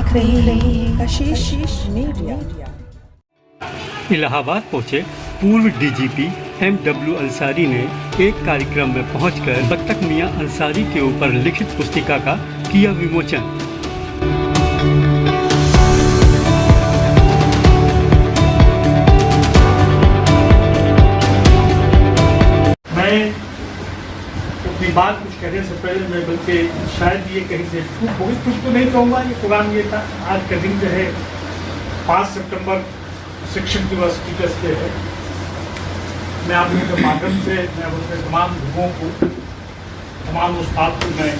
देख रहे हैं कशिश मीडिया। इलाहाबाद पहुंचे पूर्व डीजीपी MW अंसारी ने एक कार्यक्रम में पहुंचकर बत्तख मियां अंसारी के ऊपर लिखित पुस्तिका का किया विमोचन। मैं अपनी बात कुछ कहने से पहले मैं बल्कि शायद ये कहीं से चूक होगी, कुछ तो नहीं कहूँगा। ये प्रोग्राम ये था, आज का दिन जो है 5 सितंबर शिक्षक दिवस टीचर्स डे है। मैं आप लोगों के माध्यम से मैं अपने तमाम लोगों को, तमाम उस्ताद को मैं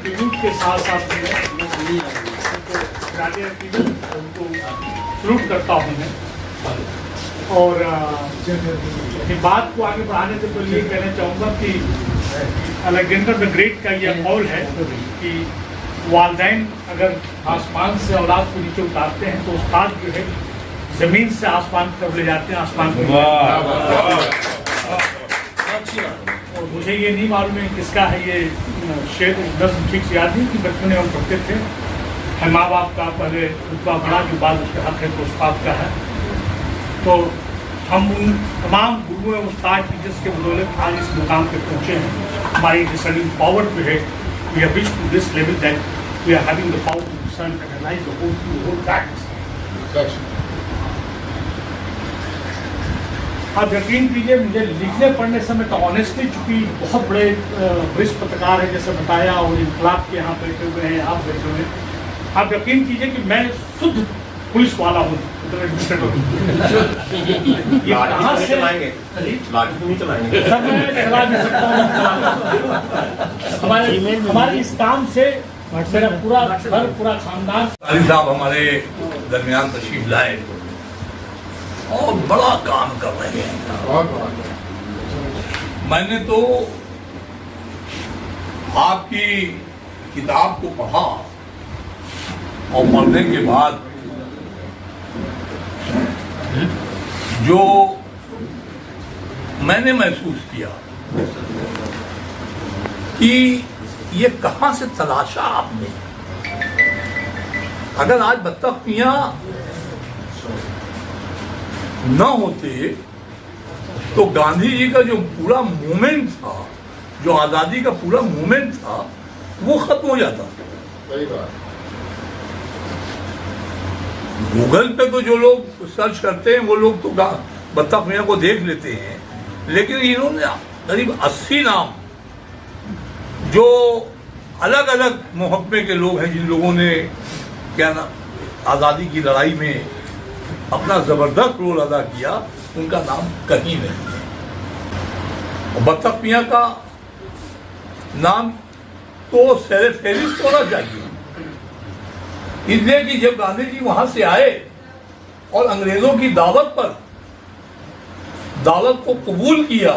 ट्रिब्यूट के साथ साथ उनको सल्यूट करता हूँ मैं। और अपनी बात को आगे बढ़ाने से पहले ये कहना चाहूँगा कि अलेक्जेंडर द ग्रेट का यह कौल है कि वालिदैन अगर आसमान से औलाद को नीचे उतारते हैं तो उस्ताद जो है जमीन से आसमान की तरफ ले जाते हैं, आसमान को। और मुझे ये नहीं मालूम है किसका है ये शेर, 10 ठीक से याद नहीं कि बचपन में हम पढ़ते थे, है माँ बाप का पहले रुतबा बड़ा जो बाद उसके हक है तो उस्ताद का है। तो हम उन तमाम गुरुओं और उस्ताद टीचर्स के बदौलत आज इस मुकाम पे पहुँचे हैं। हमारी डिसाइडिंग पावर जो है we have reached to this level that we are having the power to decide and analyse the whole facts. आप यकीन कीजिए, मुझे लिखने पढ़ने समय तो ऑनेस्टली, चूँकि बहुत बड़े वरिष्ठ पत्रकार हैं जैसे बताया और इनकलाब के यहाँ बैठे हुए हैं, आप बैठे हुए हैं, आप यकीन कीजिए कि मैं शुद्ध पुलिस वाला हूँ। सर मैं चला नहीं सकता हूँ। हमारे इस काम से मेरा पूरा घर, पूरा खानदान। साहब हमारे दरमियान तशरीफ लाए और बड़ा काम कर रहे हैं। मैंने तो आपकी किताब को पढ़ा और पढ़ने के बाद जो मैंने महसूस किया कि ये कहां से तलाशा आपने। अगर आज बत्तख मियां न होते तो गांधी जी का जो पूरा मूवमेंट था, जो आजादी का पूरा मूवमेंट था, वो खत्म हो जाता। सही बात। गूगल पे तो जो लोग सर्च करते हैं वो लोग तो बत्तख मियां को देख लेते हैं, लेकिन इन्होंने करीब 80 नाम जो अलग अलग महकमे के लोग हैं, जिन लोगों ने क्या ना आज़ादी की लड़ाई में अपना जबरदस्त रोल अदा किया, उनका नाम कहीं नहीं है। और बत्तख मियां का नाम तो फेरिस्त होना चाहिए, इसलिए कि जब गांधी जी वहां से आए और अंग्रेजों की दावत को कबूल किया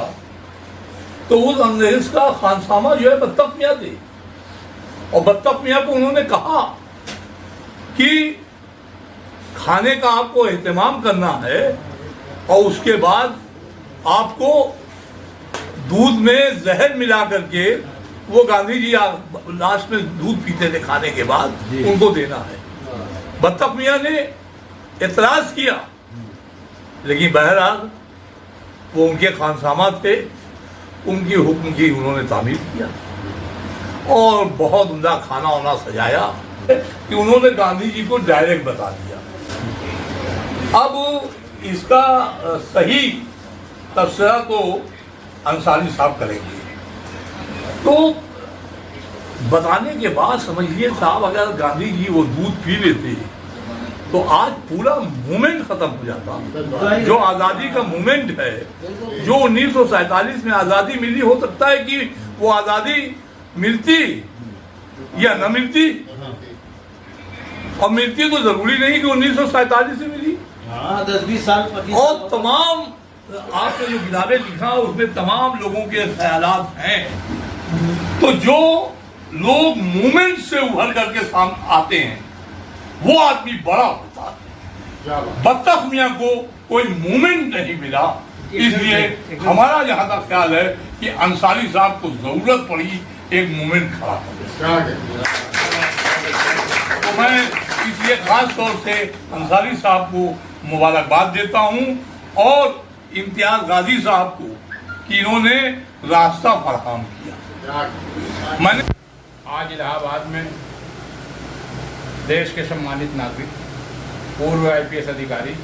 तो उस अंग्रेज का खानसामा जो है बत्तख मियां थे। और बत्तख मियां को उन्होंने कहा कि खाने का आपको एहतमाम करना है और उसके बाद आपको दूध में जहर मिला करके, वो गांधी जी लास्ट में दूध पीते थे खाने के बाद, उनको देना है। बत्तख मियां ने एतराज किया, लेकिन बहरहाल वो उनके खानसामा थे, उनकी हुक्म की उन्होंने तामील किया और बहुत उम्दा खाना वाना सजाया कि उन्होंने गांधी जी को डायरेक्ट बता दिया। अब इसका सही तबसरा तो अंसारी साहब करेंगे। तो बताने के बाद समझिए साहब, अगर गांधी जी वो दूध पी लेते तो आज पूरा मूवमेंट खत्म हो जाता। जो आज़ादी का मूवमेंट है, जो 1947 में आज़ादी मिली, हो सकता है कि वो आज़ादी मिलती या न मिलती, और मिलती तो जरूरी नहीं कि 1947 से मिली। 10-20 साल और तमाम आपने जो किताबें लिखा उसमें तमाम लोगों के ख्यालात हैं। तो जो लोग मूवमेंट से उभर करके सामने आते हैं वो आदमी बड़ा होता है। बत्तख मियां को कोई मूवमेंट नहीं मिला, इसलिए हमारा जहां तक ख्याल है कि अंसारी साहब को जरूरत पड़ी एक मूवमेंट खड़ा करने। तो मैं इसलिए खास तौर से अंसारी साहब को मुबारकबाद देता हूं और इम्तियाज गाजी साहब को कि इन्होंने रास्ता फराहम किया। मैंने आज इलाहाबाद में देश के सम्मानित नागरिक पूर्व IPS अधिकारी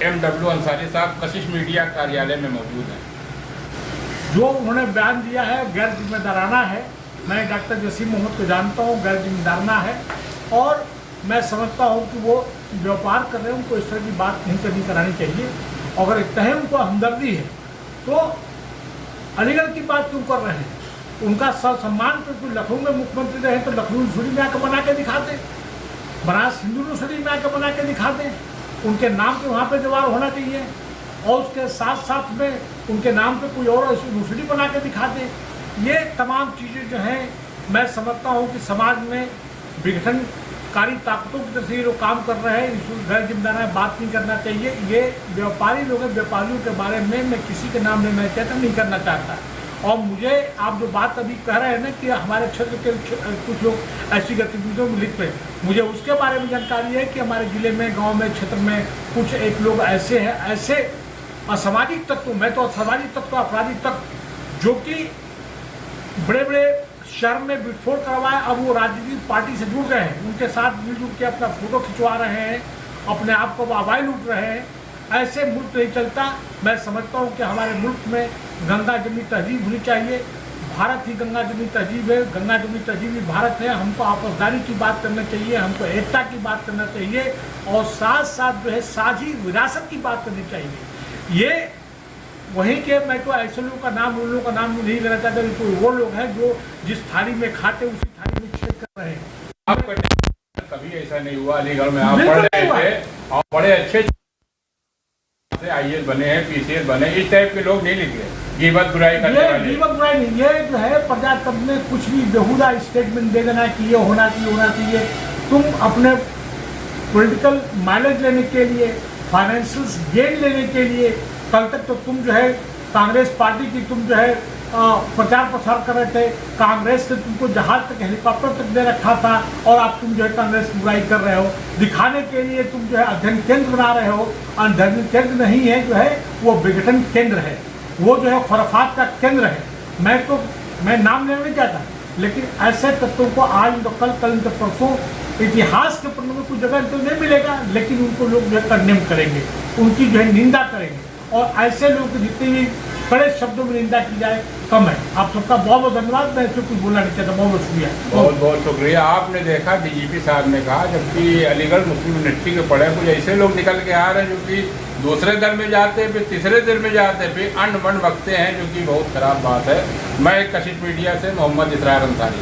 MW अंसारी साहब कशिश मीडिया कार्यालय में मौजूद हैं। जो उन्होंने बयान दिया है गैर जिम्मेदाराना है। मैं डॉक्टर जसीम मोहम्मद को जानता हूँ, गैर जिम्मेदाराना है और मैं समझता हूँ कि वो व्यापार कर रहे हैं, उनको इस तरह की बात नहीं करनी करानी चाहिए। अगर इतना ही उनको हमदर्दी है तो अलीगढ़ की बात क्यों कर रहे हैं? उनका सम्मान तो लखनऊ में मुख्यमंत्री रहे तो लखनऊ यूनिवर्सिटी में आकर बना के दिखाते, बनारस हिंदू यूनिवर्सिटी में आकर बना के दिखाते, उनके नाम पे वहाँ पे दीवार होना चाहिए और उसके साथ साथ में उनके नाम पे कोई और यूनिवर्सिटी बना के दिखाते। ये तमाम चीज़ें जो हैं मैं समझता हूँ कि समाज में विघटनकारी ताकतों की तरफ से ये लोग काम कर रहे हैं। इस गैर जिम्मेदाराना बात नहीं करना चाहिए। ये व्यापारी लोग हैं, व्यापारियों के बारे में मैं किसी के नाम लेना चाहता नहीं करना चाहता। और मुझे आप जो बात अभी कह रहे हैं ना कि हमारे क्षेत्र के कुछ लोग ऐसी गतिविधियों में लिप्त हैं, मुझे उसके बारे में जानकारी है कि हमारे ज़िले में, गांव में, क्षेत्र में कुछ एक लोग ऐसे हैं, ऐसे असामाजिक तत्व, मैं तो असामाजिक तत्व, आपराधिक तत्व जो कि बड़े बड़े शहर में विस्फोट करवाए, अब वो राजनीतिक पार्टी से जुड़ गए हैं, उनके साथ मिलजुल के अपना फोटो खिंचवा रहे हैं, अपने आप को वाहवाही लूट रहे हैं। ऐसे मुल्क नहीं चलता। मैं समझता हूँ कि हमारे मुल्क में गंगा जमुनी तहजीब होनी चाहिए। भारत ही गंगा जमुनी तहजीब है, गंगा जमुनी तहजीब ही भारत है। हमको आपसदारी की बात करना चाहिए, हमको एकता की बात करना चाहिए और साथ साथ जो है साझी विरासत की बात करनी चाहिए। ये वहीं के, मैं तो ऐसे लोगों का नाम, उन लोगों का नाम नहीं लेना चाहता, कोई वो लोग हैं जो जिस थाली में खाते उसी थाली में छेद कर रहे हैं। आपका कभी ऐसा नहीं हुआ? अलीगढ़ में आप पढ़ रहे थे और बड़े अच्छे IAS बने हैं, PCS बने, इस टाइप के लोग नहीं लिखे गीबत बुराई करने वाले। गीबत बुराई नहीं, ये जो है प्रजातंत्र में कुछ भी बेहुदा स्टेटमेंट दे देना कि ये होना चाहिए। तुम अपने पॉलिटिकल माइलेज लेने के लिए, फाइनेंशियल गेन लेने के लिए, कल तक तो तुम जो है कांग्रेस पार्टी की तुम जो है प्रचार प्रसार कर रहे थे, कांग्रेस ने तुमको जहाज तक, हेलीकॉप्टर तक दे रखा था और आप तुम जो है कांग्रेस की बुराई कर रहे हो। दिखाने के लिए तुम जो है अध्ययन केंद्र बना रहे हो। अध्ययन केंद्र नहीं है, जो है वो विघटन केंद्र है, वो जो है खुराफात का केंद्र है। मैं नाम लेना नहीं चाहता, लेकिन ऐसे तत्वों को आज तो कल तो परसों इतिहास के पन्नों में कुछ जगह तो नहीं मिलेगा, लेकिन उनको लोग जो है कंडेम करेंगे, उनकी जो है निंदा करेंगे और ऐसे लोग जितने भी बड़े शब्दों में निंदा की जाए कम है। आप सबका बहुत बहुत धन्यवाद। मैं इससे कुछ बोलना नहीं चाहता। बहुत बहुत शुक्रिया। बहुत बहुत शुक्रिया। आपने देखा DGP साहब ने कहा, जबकि अलीगढ़ मुस्लिम यूनिवर्सिटी के पढ़े कुछ ऐसे लोग निकल के आ रहे हैं जो कि दूसरे दल में जाते हैं, फिर तीसरे दल में जाते हैं, फिर अंड बंड बकते हैं, जो कि बहुत खराब बात है। मैं कशिश मीडिया से मोहम्मद इसरार अंसारी।